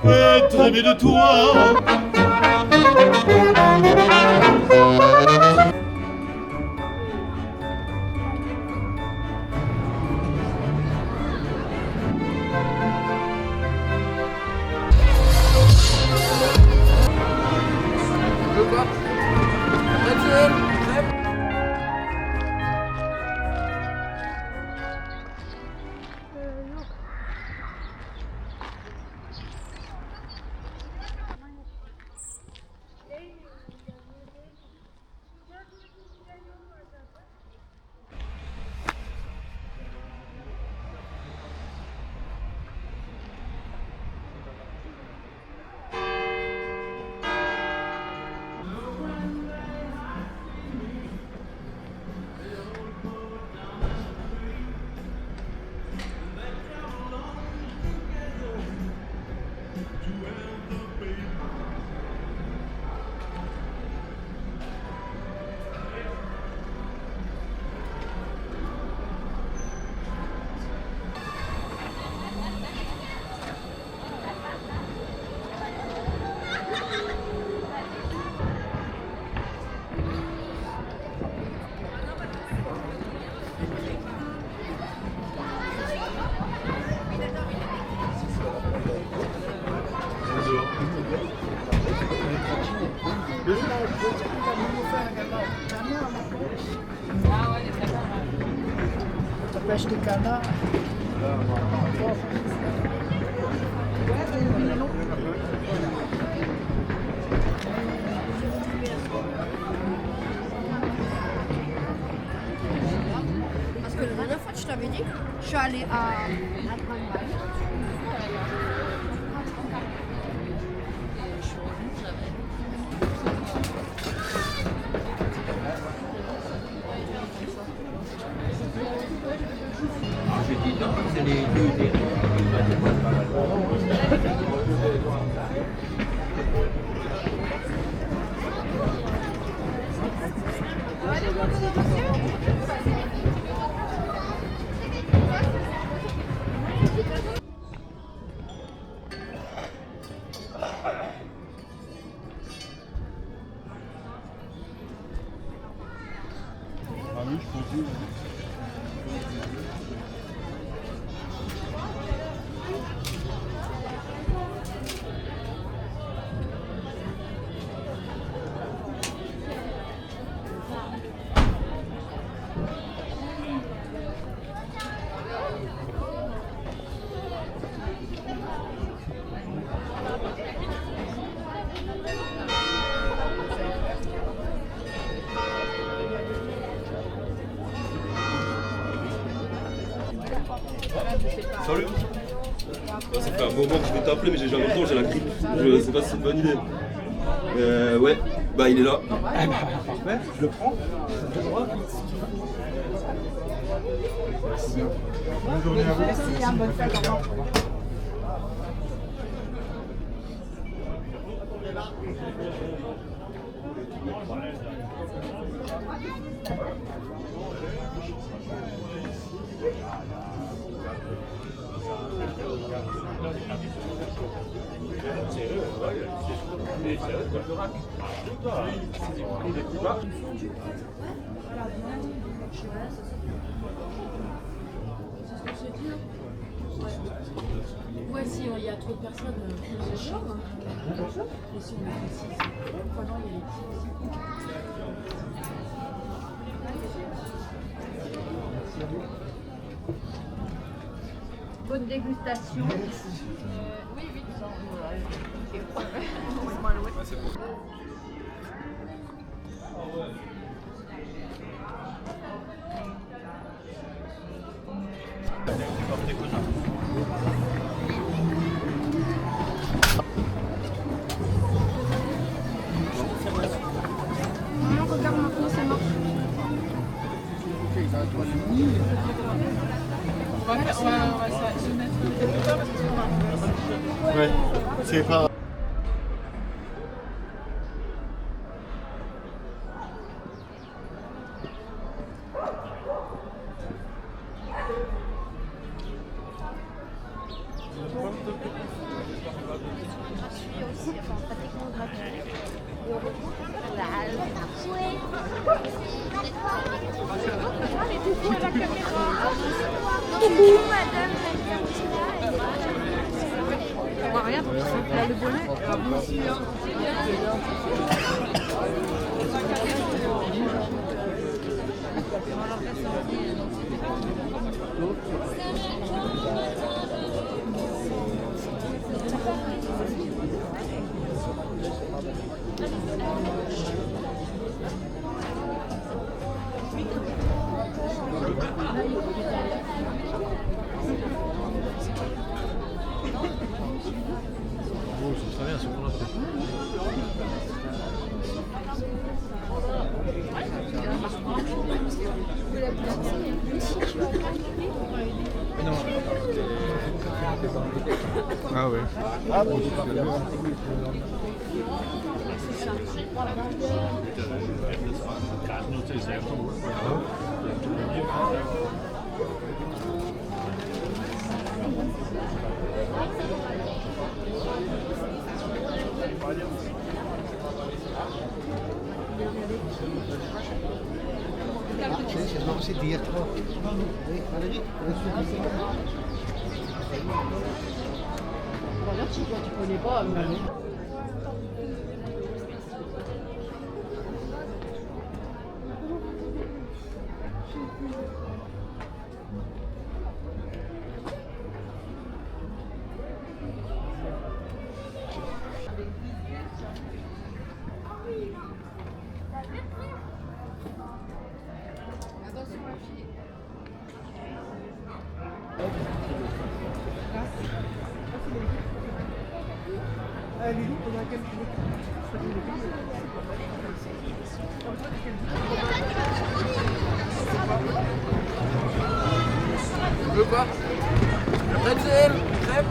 être aimé de toi. Ça pêche des canards. Parce que la dernière fois, je t'avais dit, je suis allée à c'est les deux des Ah oui, je pense que oui. Salut. Ça fait un moment que je vais t'appeler mais j'ai jamais le temps, j'ai la grippe. Je sais pas si c'est une bonne idée. Ouais, bah il est là. Parfait, je le prends. De droit. Bonne journée à vous. Merci bien, bonne fête. Au revoir. Ouais, si il y a trop de personnes, c'est chaud. Et si on est précis, pendant il y a les petits. Bonne dégustation. Oui, oui. Maman, regarde maintenant, c'est mort. Se mettre quelque part parce que Ouais, c'est pas. Regarde, là, le bonnet. Oh, c'est très bien ce qu'on a fait. Ah ouais. C'est nog eens dicht. Oui, Valérie. Voilà, tu connais pas. Tu veux quoi? Pretzel, crêpe.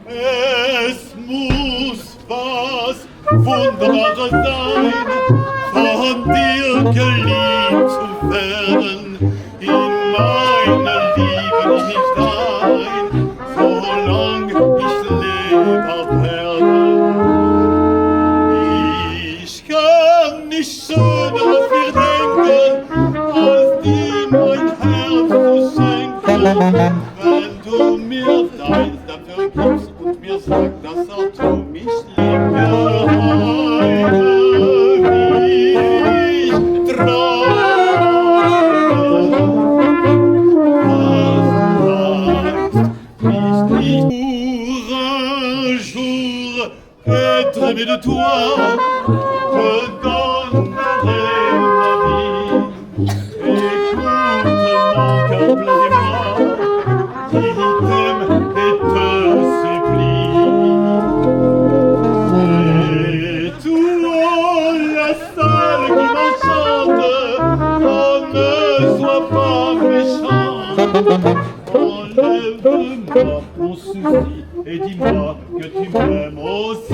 Es muss was Wunderbares sein, von dir geliebt zu werden. In meine Liebe nicht ein, solang ich lebe auf Erden. Ich kann nicht schöneres dir denken, als dir mein Herz zu schenken. Wenn du mir deins dafür gibst und mir sagst, dass auch du mich liebst, wie ich träume. Was heißt, mich pour un jour être aimé de toi, je donnerai ma vie. Écoute mon cœur plein d'émoi, qui t'aime et te supplie. C'est toi la seule qui m'enchante, oh ne sois pas méchant. Enlève-moi mon souci et dis-moi que tu m'aimes aussi.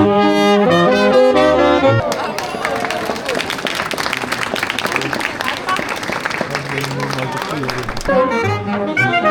Thank you.